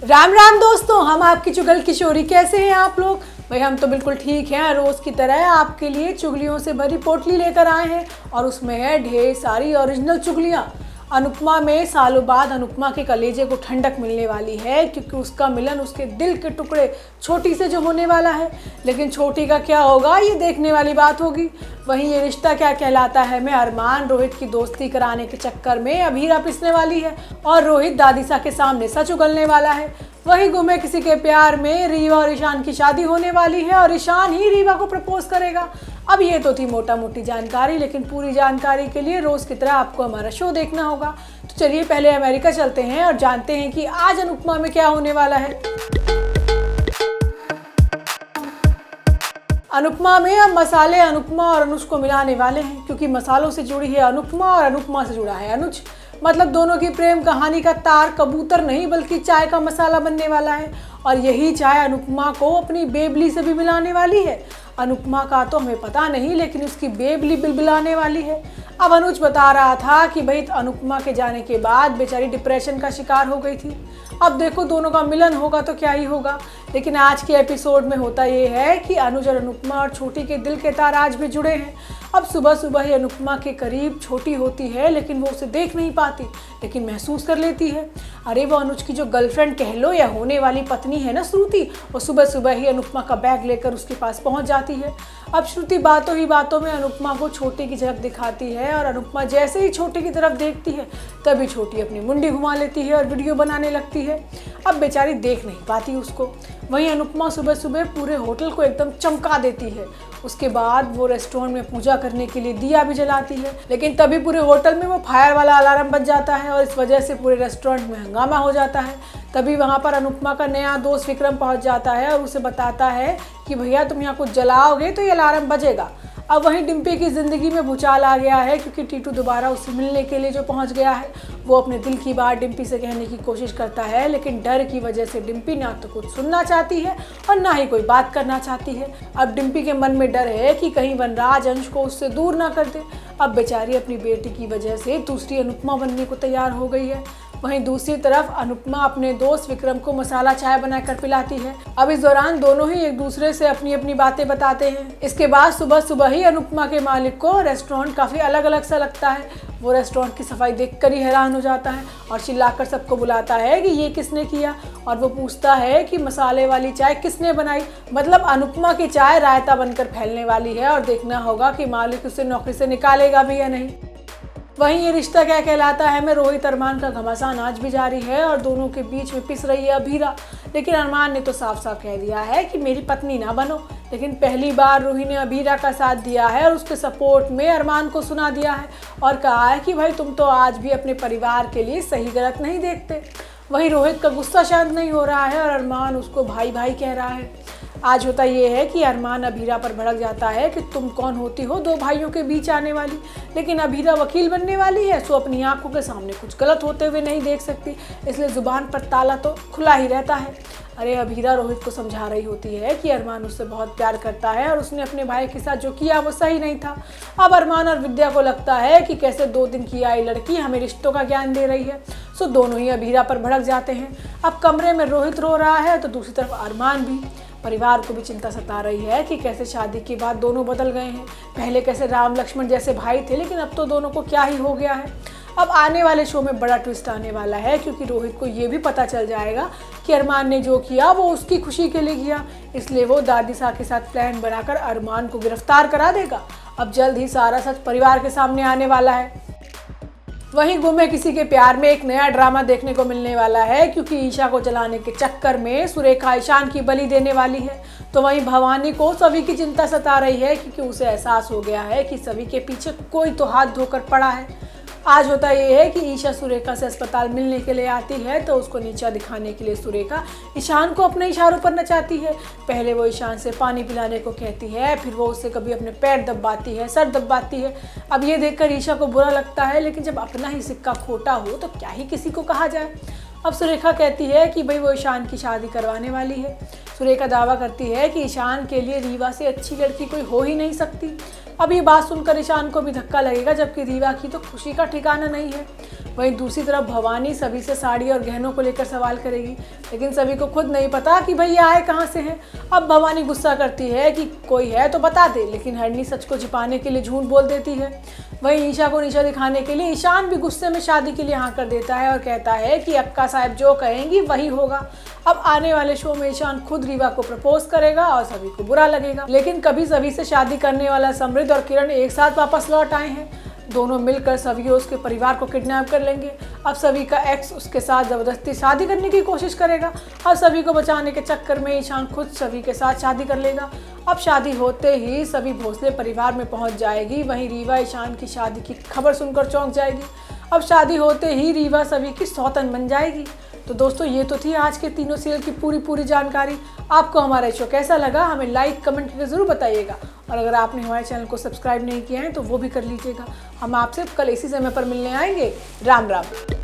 राम राम दोस्तों, हम आपकी चुगल किशोरी। कैसे हैं आप लोग? भाई हम तो बिल्कुल ठीक हैं। रोज़ की तरह आपके लिए चुगलियों से भरी पोटली लेकर आए हैं और उसमें है ढेर सारी ओरिजिनल चुगलियाँ। अनुपमा में सालों बाद अनुपमा के कलेजे को ठंडक मिलने वाली है, क्योंकि उसका मिलन उसके दिल के टुकड़े छोटी से जो होने वाला है। लेकिन छोटी का क्या होगा, ये देखने वाली बात होगी। वहीं ये रिश्ता क्या कहलाता है में अरमान रोहित की दोस्ती कराने के चक्कर में अभीरा पिसने वाली है और रोहित दादीसा के सामने सच उगलने वाला है। वही गुमे किसी के प्यार में रीवा और ईशान की शादी होने वाली है और ईशान ही रीवा को प्रपोज करेगा। अब ये तो थी मोटा मोटी जानकारी, लेकिन पूरी जानकारी के लिए रोज़ की तरह आपको हमारा शो देखना होगा। तो चलिए पहले अमेरिका चलते हैं और जानते हैं कि आज अनुपमा में क्या होने वाला है। अनुपमा में अब मसाले अनुपमा और अनुज को मिलाने वाले हैं, क्योंकि मसालों से जुड़ी है अनुपमा और अनुपमा से जुड़ा है अनुज। मतलब दोनों की प्रेम कहानी का तार कबूतर नहीं बल्कि चाय का मसाला बनने वाला है और यही चाय अनुपमा को अपनी बेबली से भी मिलाने वाली है। अनुपमा का तो हमें पता नहीं, लेकिन उसकी बेबली बिलबिलाने वाली है। अब अनुज बता रहा था कि भाई अनुपमा के जाने के बाद बेचारी डिप्रेशन का शिकार हो गई थी। अब देखो दोनों का मिलन होगा तो क्या ही होगा। लेकिन आज के एपिसोड में होता ये है कि अनुज और अनुपमा और छोटी के दिल के तार आज भी जुड़े हैं। अब सुबह सुबह ही अनुपमा के करीब छोटी होती है, लेकिन वो उसे देख नहीं पाती, लेकिन महसूस कर लेती है। अरे वो अनुज की जो गर्लफ्रेंड कह लो या होने वाली पत्नी है ना श्रुति, वो सुबह सुबह ही अनुपमा का बैग लेकर उसके पास पहुंच जाती है। अब श्रुति बातों ही बातों में अनुपमा को छोटी की झलक दिखाती है और अनुपमा जैसे ही छोटी की तरफ देखती है तभी छोटी अपनी मुंडी घुमा लेती है और वीडियो बनाने लगती है। अब बेचारी देख नहीं पाती उसको। वहीं अनुपमा सुबह सुबह पूरे होटल को एकदम चमका देती है। उसके बाद वो रेस्टोरेंट में पूजा करने के लिए दिया भी जलाती है, लेकिन तभी पूरे होटल में वो फायर वाला अलार्म बज जाता है और इस वजह से पूरे रेस्टोरेंट में हंगामा हो जाता है। तभी वहाँ पर अनुपमा का नया दोस्त विक्रम पहुँच जाता है और उसे बताता है कि भैया तुम यहाँ कुछ जलाओगे तो ये अलार्म बजेगा। अब वहीं डिम्पी की ज़िंदगी में भूचाल आ गया है, क्योंकि टीटू दोबारा उससे मिलने के लिए जो पहुंच गया है। वो अपने दिल की बात डिम्पी से कहने की कोशिश करता है, लेकिन डर की वजह से डिम्पी ना तो कुछ सुनना चाहती है और ना ही कोई बात करना चाहती है। अब डिम्पी के मन में डर है कि कहीं वनराज अंश को उससे दूर ना कर दे। अब बेचारी अपनी बेटी की वजह से दूसरी अनुपमा बनने को तैयार हो गई है। वहीं दूसरी तरफ अनुपमा अपने दोस्त विक्रम को मसाला चाय बनाकर पिलाती है। अब इस दौरान दोनों ही एक दूसरे से अपनी अपनी बातें बताते हैं। इसके बाद सुबह सुबह ही अनुपमा के मालिक को रेस्टोरेंट काफ़ी अलग अलग सा लगता है। वो रेस्टोरेंट की सफाई देखकर ही हैरान हो जाता है और चिल्लाकर सबको बुलाता है कि ये किसने किया, और वो पूछता है कि मसाले वाली चाय किसने बनाई। मतलब अनुपमा की चाय रायता बनकर फैलने वाली है और देखना होगा कि मालिक उसे नौकरी से निकालेगा भी या नहीं। वहीं ये रिश्ता क्या कहलाता है में रोहित अरमान का घमासान आज भी जारी है और दोनों के बीच में पिस रही है अभीरा। लेकिन अरमान ने तो साफ साफ कह दिया है कि मेरी पत्नी ना बनो। लेकिन पहली बार रूही ने अभीरा का साथ दिया है और उसके सपोर्ट में अरमान को सुना दिया है और कहा है कि भाई तुम तो आज भी अपने परिवार के लिए सही गलत नहीं देखते। वहीं रोहित का गुस्सा शांत नहीं हो रहा है और अरमान उसको भाई भाई कह रहा है। आज होता ये है कि अरमान अभीरा पर भड़क जाता है कि तुम कौन होती हो दो भाइयों के बीच आने वाली। लेकिन अभीरा वकील बनने वाली है, सो अपनी आंखों के सामने कुछ गलत होते हुए नहीं देख सकती, इसलिए जुबान पर ताला तो खुला ही रहता है। अरे अभीरा रोहित को समझा रही होती है कि अरमान उससे बहुत प्यार करता है और उसने अपने भाई के साथ जो किया वो सही नहीं था। अब अरमान और विद्या को लगता है कि कैसे 2 दिन की आई लड़की हमें रिश्तों का ज्ञान दे रही है। सो दोनों ही अभीरा पर भड़क जाते हैं। अब कमरे में रोहित रो रहा है तो दूसरी तरफ अरमान भी। परिवार को भी चिंता सता रही है कि कैसे शादी के बाद दोनों बदल गए हैं। पहले कैसे राम लक्ष्मण जैसे भाई थे, लेकिन अब तो दोनों को क्या ही हो गया है। अब आने वाले शो में बड़ा ट्विस्ट आने वाला है, क्योंकि रोहित को ये भी पता चल जाएगा कि अरमान ने जो किया वो उसकी खुशी के लिए किया, इसलिए वो दादीसा के साथ प्लान बनाकर अरमान को गिरफ्तार करा देगा। अब जल्द ही सारा सच परिवार के सामने आने वाला है। वहीं गुमे किसी के प्यार में एक नया ड्रामा देखने को मिलने वाला है, क्योंकि ईशा को जलाने के चक्कर में सुरेखा ईशान की बलि देने वाली है। तो वहीं भवानी को सभी की चिंता सता रही है, क्योंकि उसे एहसास हो गया है कि सभी के पीछे कोई तो हाथ धोकर पड़ा है। आज होता ये है कि ईशा सुरेखा से अस्पताल मिलने के लिए आती है, तो उसको नीचा दिखाने के लिए सुरेखा ईशान को अपने इशारों पर नचाती है। पहले वो ईशान से पानी पिलाने को कहती है, फिर वो उससे कभी अपने पैर दबाती है, सर दबाती है। अब ये देखकर ईशा को बुरा लगता है, लेकिन जब अपना ही सिक्का खोटा हो तो क्या ही किसी को कहा जाए। अब सुरेखा कहती है कि भाई वो ईशान की शादी करवाने वाली है। सुरेखा दावा करती है कि ईशान के लिए रीवा से अच्छी लड़की कोई हो ही नहीं सकती। अब ये बात सुनकर ईशान को भी धक्का लगेगा, जबकि रीवा की तो खुशी का ठिकाना नहीं है। वहीं दूसरी तरफ भवानी सभी से साड़ी और गहनों को लेकर सवाल करेगी, लेकिन सभी को खुद नहीं पता कि भाई ये आए कहाँ से हैं। अब भवानी गुस्सा करती है कि कोई है तो बता दे, लेकिन हरणी सच को छिपाने के लिए झूठ बोल देती है। वहीं ईशा को नीचा दिखाने के लिए ईशान भी गुस्से में शादी के लिए हाँ कर देता है और कहता है कि अक्का साहब जो कहेंगी वही होगा। अब आने वाले शो में ईशान खुद रीवा को प्रपोज करेगा और सभी को बुरा लगेगा, लेकिन कभी सभी से शादी करने वाला समृद्ध और किरण एक साथ वापस लौट आए हैं। दोनों मिलकर सभी और उसके परिवार को किडनैप कर लेंगे। अब सभी का एक्स उसके साथ जबरदस्ती शादी करने की कोशिश करेगा और सभी को बचाने के चक्कर में ईशान खुद सभी के साथ शादी कर लेगा। अब शादी होते ही सभी भोसले परिवार में पहुंच जाएगी। वहीं रीवा ईशान की शादी की खबर सुनकर चौंक जाएगी। अब शादी होते ही रीवा सभी की सौतन बन जाएगी। तो दोस्तों ये तो थी आज के तीनों सीरियल की पूरी जानकारी। आपको हमारा शो कैसा लगा हमें लाइक कमेंट करके ज़रूर बताइएगा, और अगर आपने हमारे चैनल को सब्सक्राइब नहीं किया है तो वो भी कर लीजिएगा। हम आपसे कल इसी समय पर मिलने आएंगे। राम राम।